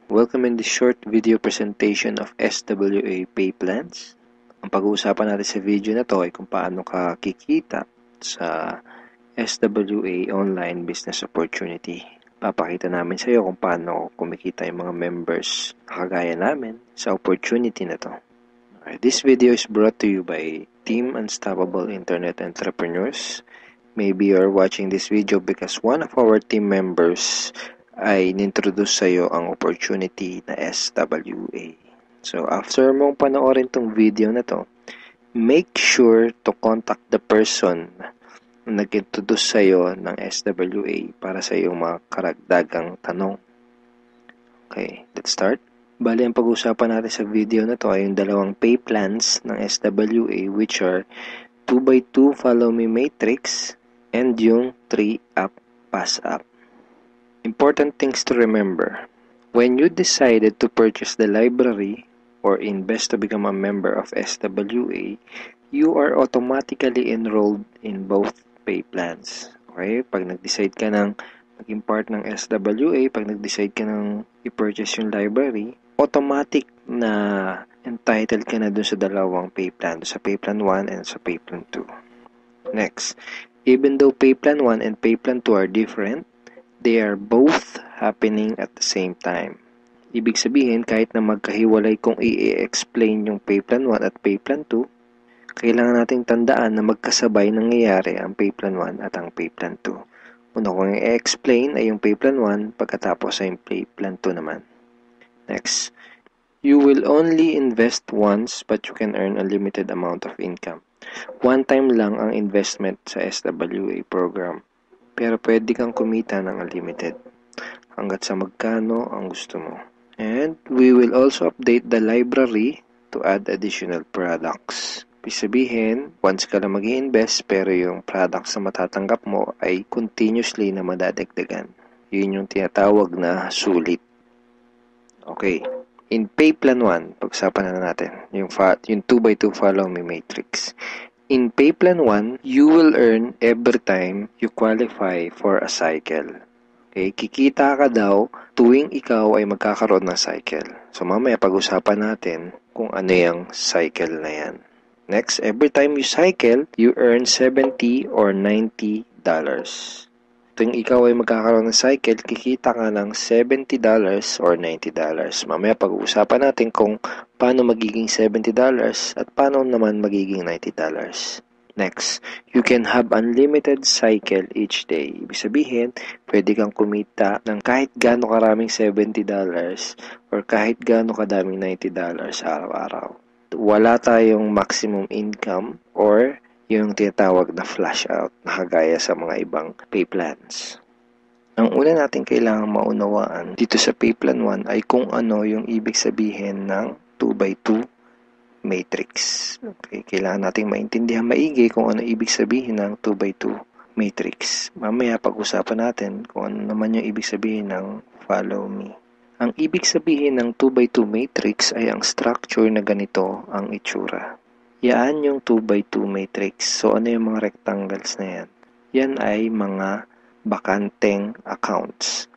Welcome in this short video presentation of SWA Pay Plans. Ang pag-uusapan natin sa video na to ay kung paano ka kikita sa SWA Online Business Opportunity. Papakita namin sa iyo kung paano kumikita yung mga members na kagaya namin sa opportunity na to. This video is brought to you by Team Unstoppable Internet Entrepreneurs. Maybe you're watching this video because one of our team members ay nintroduce sa iyo ang opportunity na SWA. So, after mong panoorin tong video na to, make sure to contact the person na nag-introduce sa iyo ng SWA para sa iyong mga karagdagang tanong. Okay, let's start. Bali, ang pag-usapan natin sa video na to ay yung dalawang pay plans ng SWA, which are 2x2 Follow Me Matrix and yung 3-App Pass App. Important things to remember. When you decided to purchase the library or invest to become a member of SWA, you are automatically enrolled in both pay plans. Okay? Pag nag-decide ka ng maging part ng SWA, pag nag-decide ka ng i-purchase yung library, automatic na entitled ka na dun sa dalawang pay plan, sa pay plan 1 and sa pay plan 2. Next, even though pay plan 1 and pay plan 2 are different, they are both happening at the same time. Ibig sabihin, kahit na magkahiwalay kung i-explain yung pay plan 1 at pay plan 2, kailangan nating tandaan na magkasabay nangyayari ang pay plan 1 at ang pay plan 2. Una kong i-explain ay yung pay plan 1, pagkatapos ay yung pay plan 2 naman. Next, you will only invest once but you can earn a limited amount of income. One time lang ang investment sa SWA program, pero pwede kang kumita ng unlimited hanggat sa magkano ang gusto mo. And we will also update the library to add additional products. Ibig sabihin, once ka lang mag-i-invest pero yung products na matatanggap mo ay continuously na madadagdagan. Yun yung tinatawag na sulit. Okay. In pay plan 1, pag-usapan na natin yung 2x2 Follow Me Matrix. In pay plan 1, you will earn every time you qualify for a cycle. Okay, kikita ka daw tuwing ikaw ay magkakaroon ng cycle. So mamaya pag-usapan natin kung ano yung cycle na yan. Next, every time you cycle, you earn $70 or $90. Tuwing ikaw ay magkakaroon ng cycle, kikita ka ng $70 or $90. Mamaya pag-uusapan natin kung paano magiging $70 at paano naman magiging $90. Next, you can have unlimited cycle each day. Ibig sabihin, pwede kang kumita ng kahit gaano karaming $70 or kahit gaano kadaming $90 araw-araw. Wala tayong maximum income or yung tinatawag na flash out na kagaya sa mga ibang pay plans. Ang una natin kailangang maunawaan dito sa pay plan 1 ay kung ano yung ibig sabihin ng 2x2 matrix. Okay, kailangan nating maintindihan maigi kung ano ibig sabihin ng 2x2 matrix. Mamaya pag-usapan natin kung ano naman yung ibig sabihin ng follow me. Ang ibig sabihin ng 2x2 matrix ay ang structure na ganito ang itsura. Yan yung 2x2 matrix. So, ano yung mga rectangles na yan? Yan ay mga bakanteng accounts.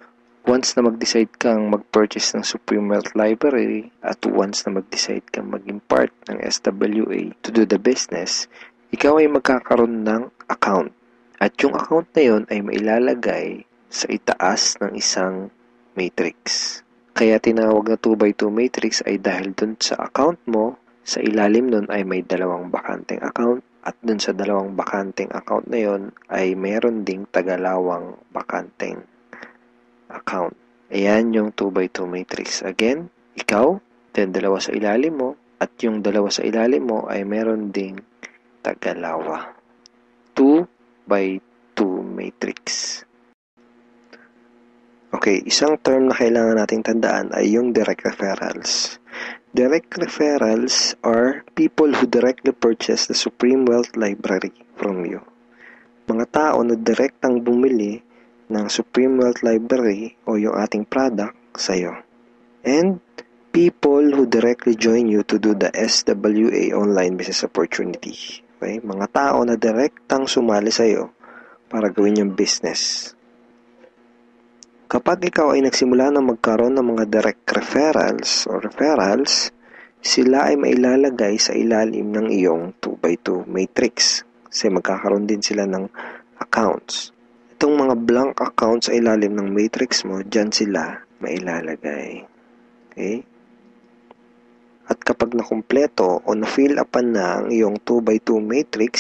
Once na mag-decide kang mag-purchase ng Supreme Wealth Library at once na mag-decide kang maging part ng SWA to do the business, ikaw ay magkakaroon ng account. At yung account na yun ay mailalagay sa itaas ng isang matrix. Kaya tinawag na 2x2 matrix ay dahil dun sa account mo, sa ilalim nun ay may dalawang bakanteng account at dun sa dalawang bakanteng account na yun ay meron ding tagalawang bakanteng account. Ayan yung 2x2 matrix. Again, ikaw, then dalawa sa ilalim mo at yung dalawa sa ilalim mo ay meron ding tagalawa. 2x2 matrix. Okay, isang term na kailangan nating tandaan ay yung direct referrals. Direct referrals are people who directly purchase the Supreme Wealth Library from you. Mga tao na direktang bumili ng Supreme Wealth Library o yung ating product sa'yo. And people who directly join you to do the SWA Online Business Opportunity. Okay? Mga tao na direktang sumali sa'yo para gawin yung business. Kapag ikaw ay nagsimula na magkaroon ng mga direct referrals, sila ay mailalagay sa ilalim ng iyong 2x2 matrix. Kasi magkakaroon din sila ng accounts. Itong mga blank accounts sa ilalim ng matrix mo, dyan sila mailalagay. Okay? At kapag nakumpleto o na-fill upan na ang iyong 2x2 matrix,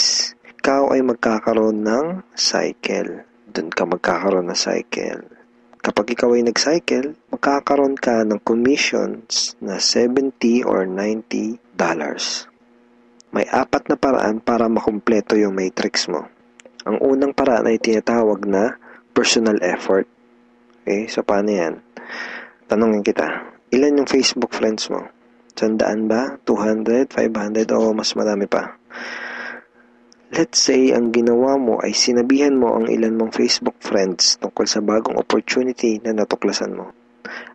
ikaw ay magkakaroon ng cycle. Doon ka magkakaroon ng cycle. Kapag ikaw ay nag-cycle, magkakaroon ka ng commissions na $70 or $90. May 4 na paraan para makumpleto yung matrix mo. Ang unang paraan ay tinatawag na personal effort. Okay, so paano yan? Tanungin kita, ilan yung Facebook friends mo? 100 ba? 200? 500? O mas marami pa? Let's say, ang ginawa mo ay sinabihan mo ang ilan mong Facebook friends tungkol sa bagong opportunity na natuklasan mo.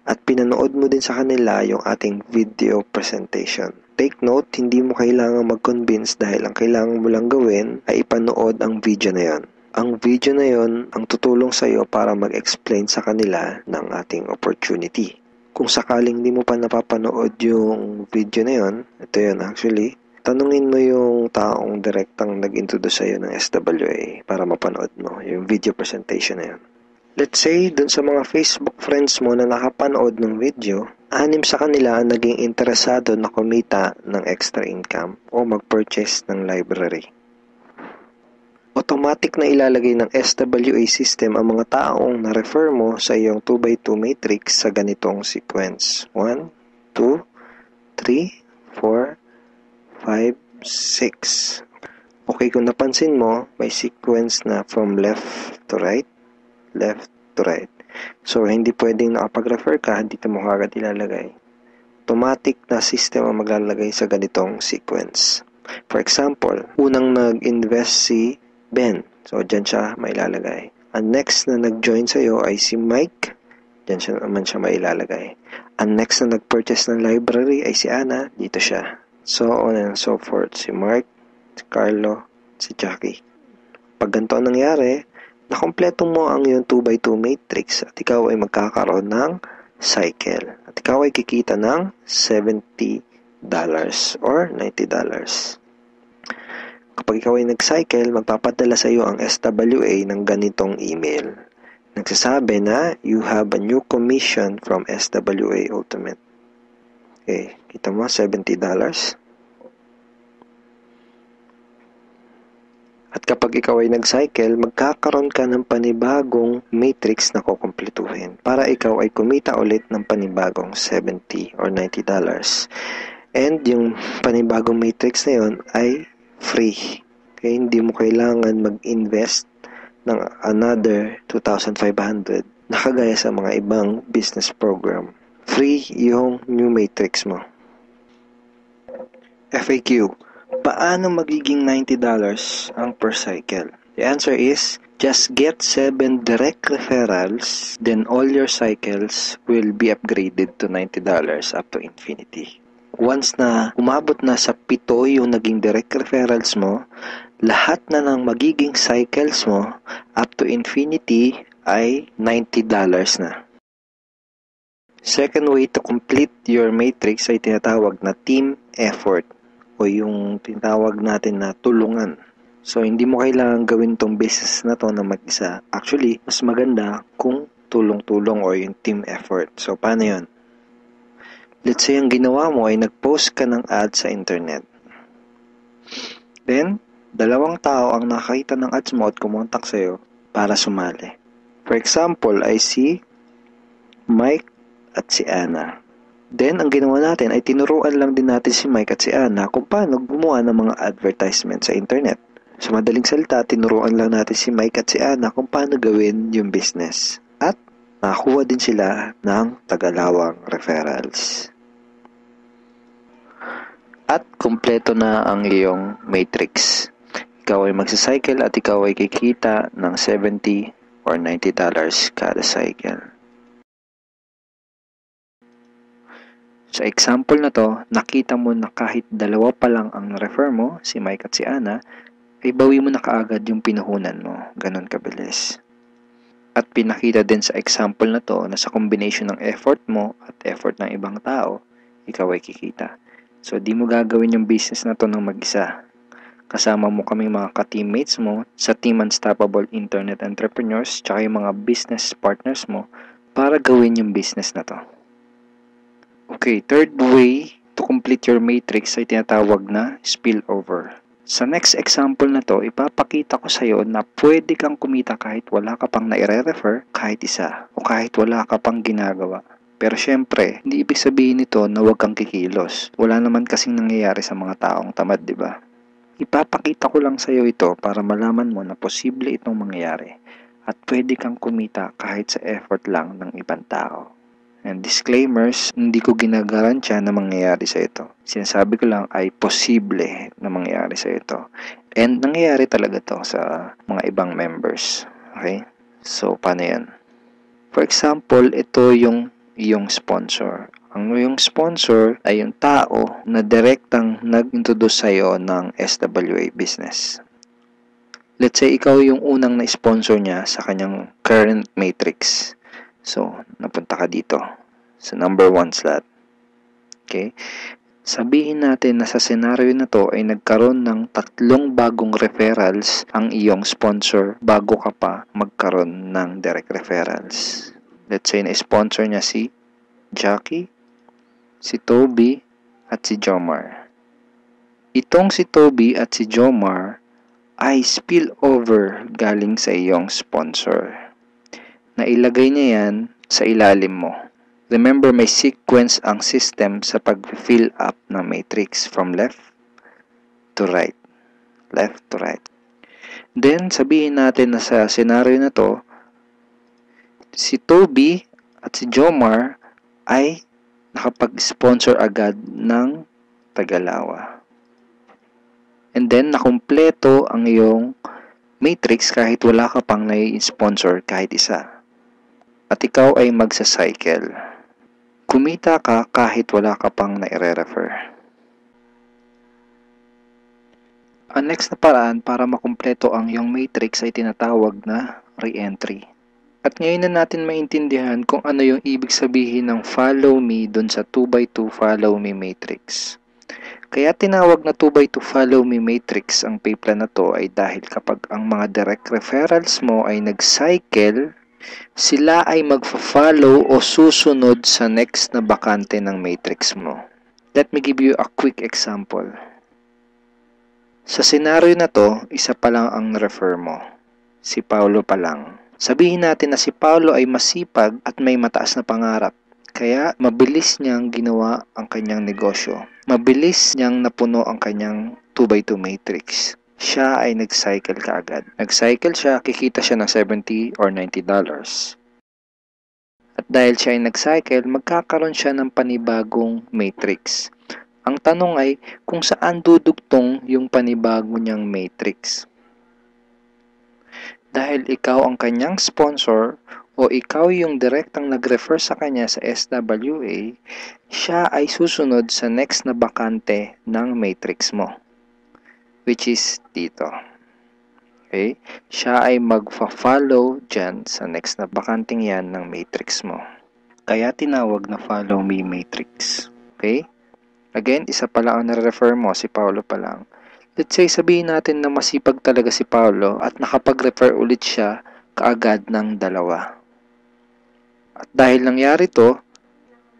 At pinanood mo din sa kanila yung ating video presentation. Take note, hindi mo kailangang mag-convince dahil ang kailangan mo lang gawin ay ipanood ang video na yon. Ang video na yon ang tutulong sa iyo para mag-explain sa kanila ng ating opportunity. Kung sakaling hindi mo pa napapanood yung video na yon, ito yun actually, tanungin mo yung taong direktang nag-introduce sa'yo ng SWA para mapanood mo yung video presentation na yun. Let's say, dun sa mga Facebook friends mo na nakapanood ng video, 6 sa kanila ang naging interesado na kumita ng extra income o mag-purchase ng library. Automatic na ilalagay ng SWA system ang mga taong na-refer mo sa iyong 2x2 matrix sa ganitong sequence. 1, 2, 3, 4, 5, 6. Okay, kung napansin mo, may sequence na from left to right. So, hindi pwedeng nakapag-refer ka, dito mo kagad ilalagay. Automatic na system ang maglalagay sa ganitong sequence. For example, unang nag-invest si Ben. So, dyan siya mailalagay. Ang next na nag-join sa'yo ay si Mike. Dyan siya naman siya mailalagay. Ang next na nag-purchase ng library ay si Ana. Dito siya. So on and so forth. Si Mark, si Carlo, si Jackie. Pag ganito ang nangyari, nakompleto mo ang iyong 2x2 matrix at ikaw ay magkakaroon ng cycle. At ikaw ay kikita ng $70 or $90. Kapag ikaw ay nag-cycle, magpapadala sa iyo ang SWA ng ganitong email. Nagsasabi na, you have a new commission from SWA Ultimate. Okay, kita mo, $70. At kapag ikaw ay nag-cycle, magkakaroon ka ng panibagong matrix na kukumpletuhin para ikaw ay kumita ulit ng panibagong $70 or $90. And yung panibagong matrix na yun ay free. Okay, hindi mo kailangan mag-invest ng another 2,500 na kagaya sa mga ibang business program. Free yung new matrix mo. FAQ. Paano magiging $90 ang per cycle? The answer is, just get 7 direct referrals, then all your cycles will be upgraded to $90 up to infinity. Once na umabot na sa 7 yung naging direct referrals mo, lahat na ng magiging cycles mo up to infinity ay $90 na. Second way to complete your matrix ay tinatawag na team effort o yung tinatawag natin na tulungan. So, hindi mo kailangan gawin tong business na to na mag-isa. Actually, mas maganda kung tulong-tulong o yung team effort. So, paano yun? Let's say, ang ginawa mo ay nag-post ka ng ad sa internet. Then, 2 tao ang nakakita ng ads mo at kumontak sa'yo para sumali. For example, ay si Mike at si Ana. Then, ang ginawa natin ay tinuruan lang din natin si Mike at si Ana kung paano gumawa ng mga advertisement sa internet. Sa madaling salita, tinuruan lang natin si Mike at si Ana kung paano gawin yung business. At nakakuha din sila ng tagalawang referrals. At kumpleto na ang iyong matrix. Ikaw ay magsacycle at ikaw ay kikita ng $70 or $90 kada cycle. Sa example na to, nakita mo na kahit 2 pa lang ang refer mo, si Mike at si Ana, ay bawi mo na kaagad yung pinuhunan mo. Ganon kabilis. At pinakita din sa example na to na sa combination ng effort mo at effort ng ibang tao, ikaw ay kikita. So, di mo gagawin yung business na to ng mag-isa. Kasama mo kaming mga ka-teammates mo sa Team Unstoppable Internet Entrepreneurs tsaka yung mga business partners mo para gawin yung business na to. Okay, third way to complete your matrix ay tinatawag na spillover. Sa next example na to, ipapakita ko sa iyo na pwede kang kumita kahit wala ka pang naire-refer kahit isa o kahit wala ka pang ginagawa. Pero syempre, hindi ibig sabihin nito na huwag kang kikilos. Wala naman kasing nangyayari sa mga taong tamad, di ba? Ipapakita ko lang sa iyo ito para malaman mo na posible itong mangyayari at pwede kang kumita kahit sa effort lang ng ibang tao. And disclaimers, hindi ko ginagarantiya na mangyayari sa ito. Sinasabi ko lang ay posible na mangyayari sa ito. And nangyayari talaga to sa mga ibang members. Okay? So, paano yan? For example, ito yung iyong sponsor. Ang iyong sponsor ay yung tao na direktang nag-introduce sa'yo ng SWA business. Let's say, ikaw yung unang na-sponsor niya sa kanyang current matrix. So, napunta ka dito sa number 1 slot. Okay? Sabihin natin na sa scenario na to ay nagkaroon ng 3 bagong referrals ang iyong sponsor bago ka pa magkaroon ng direct referrals. Let's say na-sponsor niya si Jackie, si Toby, at si Jomar. Itong si Toby at si Jomar ay spillover galing sa iyong sponsor. Nailagay niya yan sa ilalim mo. Remember, may sequence ang system sa pag-fill up ng matrix from left to right. Left to right. Then, sabihin natin na sa scenario na to, si Toby at si Jomar ay nakapag-sponsor agad ng Tagalawa. And then, nakumpleto ang iyong matrix kahit wala ka pang nai-sponsor kahit isa. At ikaw ay magsa-cycle. Kumita ka kahit wala ka pang nai-refer. Ang next na paraan para makumpleto ang iyong matrix ay tinatawag na re-entry. At ngayon na natin maintindihan kung ano yung ibig sabihin ng follow me dun sa 2x2 follow me matrix. Kaya tinawag na 2x2 follow me matrix ang pay plan na to ay dahil kapag ang mga direct referrals mo ay nag-cycle, sila ay magfa-follow o susunod sa next na bakante ng matrix mo. Let me give you a quick example. Sa scenario na to, isa pa lang ang refer mo. Si Paulo pa lang. Sabihin natin na si Paulo ay masipag at may mataas na pangarap. Kaya mabilis niyang ginawa ang kanyang negosyo. Mabilis niyang napuno ang kanyang 2x2 matrix. Siya ay nag-cycle kaagad. Nag-cycle siya, kikita siya ng $70 or $90. At dahil siya ay nag-cycle, magkakaroon siya ng panibagong matrix. Ang tanong ay kung saan dudugtong yung panibago niyang matrix. Dahil ikaw ang kanyang sponsor o ikaw yung direktang nag-refer sa kanya sa SWA, siya ay susunod sa next na bakante ng matrix mo. Which is dito. Okay? Siya ay magfa-follow dyan sa next na bakanting yan ng matrix mo. Kaya tinawag na follow me matrix. Okay? Again, isa pa lang ang nare-refer mo, si Paulo pa lang. Let's say, sabihin natin na masipag talaga si Paulo at nakapag-refer ulit siya kaagad ng 2. At dahil nangyari to,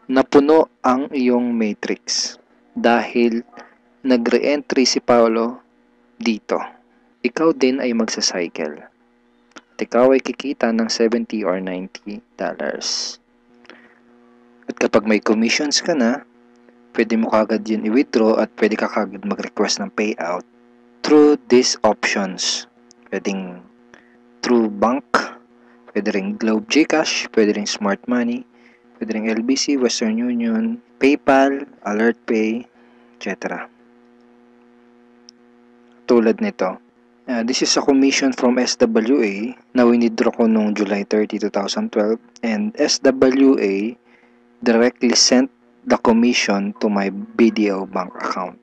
napuno ang iyong matrix. Dahil nag-re-entry si Paulo dito. Ikaw din ay magsa-cycle. At ikaw ay kikita ng $70 or $90. At kapag may commissions ka na, pwede mo kagad yun i-withdraw at pwede ka kagad mag-request ng payout through these options. Pwedeng through bank, pwede ring Globe GCash, pwede ring Smart Money, pwede ring LBC, Western Union, PayPal, AlertPay, etc. Tulad nito. This is a commission from SWA na winidraw ko noong July 30, 2012 and SWA directly sent the commission to my BDO bank account.